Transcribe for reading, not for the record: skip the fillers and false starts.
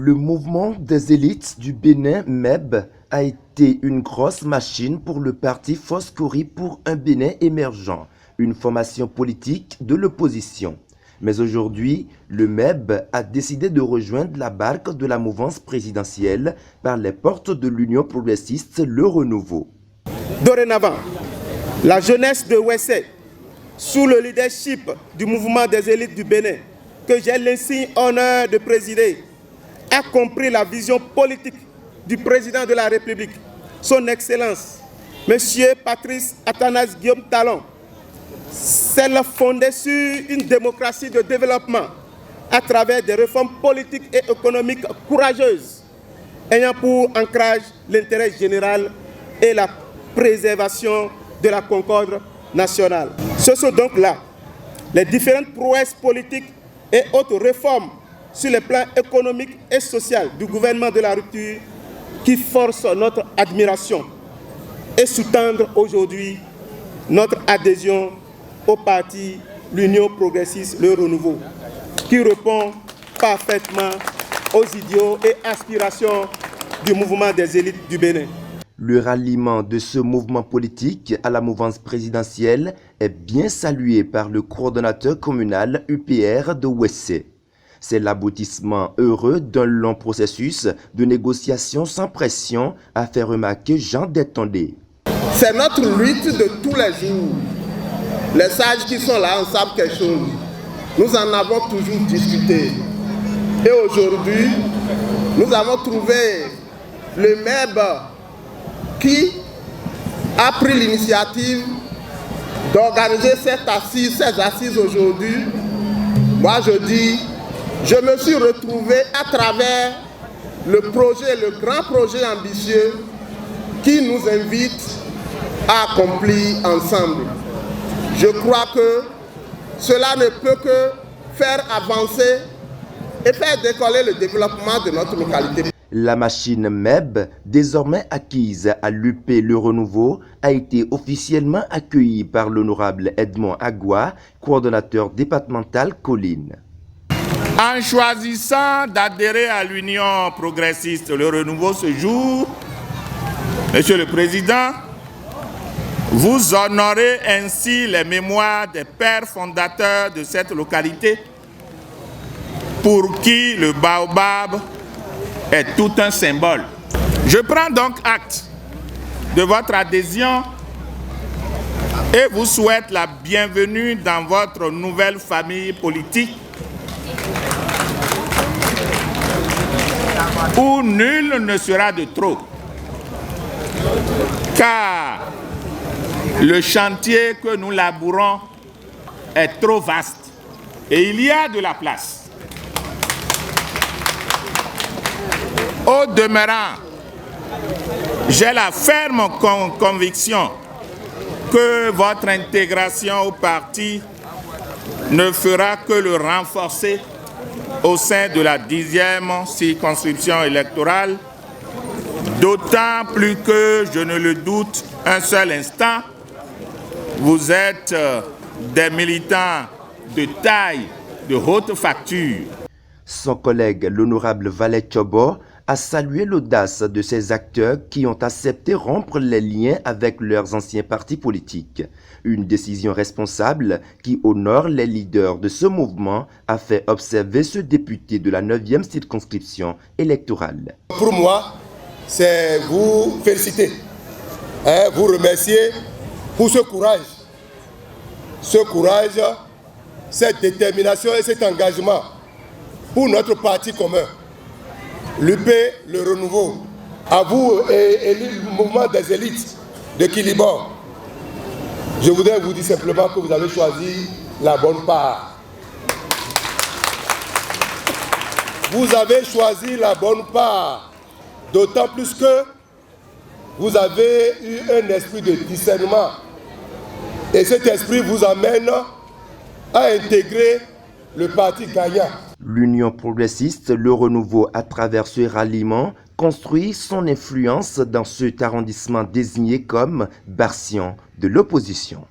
Le mouvement des élites du Bénin, MEB, a été une grosse machine pour le parti Foscori pour un Bénin émergent, une formation politique de l'opposition. Mais aujourd'hui, le MEB a décidé de rejoindre la barque de la mouvance présidentielle par les portes de l'Union progressiste Le Renouveau. Dorénavant, la jeunesse de Ouessé, sous le leadership du mouvement des élites du Bénin, que j'ai l'insigne honneur de présider, a compris la vision politique du président de la République, son Excellence, M. Patrice Athanase Guillaume Talon, celle fondée sur une démocratie de développement à travers des réformes politiques et économiques courageuses, ayant pour ancrage l'intérêt général et la préservation de la concorde nationale. Ce sont donc là les différentes prouesses politiques et autres réformes sur les plans économiques et social du gouvernement de la rupture qui forcent notre admiration et sous-tendre aujourd'hui notre adhésion au parti l'Union progressiste Le Renouveau, qui répond parfaitement aux idéaux et aspirations du mouvement des élites du Bénin. Le ralliement de ce mouvement politique à la mouvance présidentielle est bien salué par le coordonnateur communal UPR de Ouessé. C'est l'aboutissement heureux d'un long processus de négociation sans pression, a fait remarquer Jean Détondé. C'est notre lutte de tous les jours. Les sages qui sont là en savent quelque chose. Nous en avons toujours discuté. Et aujourd'hui, nous avons trouvé le MEB qui a pris l'initiative d'organiser ces assises aujourd'hui. Moi, je dis, je me suis retrouvé à travers le grand projet ambitieux qui nous invite à accomplir ensemble. Je crois que cela ne peut que faire avancer et faire décoller le développement de notre localité. La machine MEB, désormais acquise à l'UP Le Renouveau, a été officiellement accueillie par l'honorable Edmond Agua, coordonnateur départemental Colline. En choisissant d'adhérer à l'Union progressiste Le Renouveau ce jour, Monsieur le Président, vous honorez ainsi les mémoires des pères fondateurs de cette localité pour qui le baobab est tout un symbole. Je prends donc acte de votre adhésion et vous souhaite la bienvenue dans votre nouvelle famille politique où nul ne sera de trop, car le chantier que nous labourons est trop vaste et il y a de la place. Au demeurant, j'ai la ferme conviction que votre intégration au parti ne fera que le renforcer au sein de la 10e circonscription électorale, d'autant plus que, je ne le doute un seul instant, vous êtes des militants de taille, de haute facture. Son collègue, l'honorable Valet Chobo, a salué l'audace de ces acteurs qui ont accepté rompre les liens avec leurs anciens partis politiques. Une décision responsable qui honore les leaders de ce mouvement, a fait observer ce député de la 9e circonscription électorale. Pour moi, c'est vous féliciter, vous remercier pour ce courage. Ce courage, cette détermination et cet engagement pour notre parti commun. L'UP, Le Renouveau, à vous et le mouvement des élites de Quilibor. Je voudrais vous dire simplement que vous avez choisi la bonne part. Vous avez choisi la bonne part, d'autant plus que vous avez eu un esprit de discernement. Et cet esprit vous amène à intégrer le parti gagnant. L'Union progressiste Le Renouveau, à travers ce ralliement, construit son influence dans cet arrondissement désigné comme bastion de l'opposition.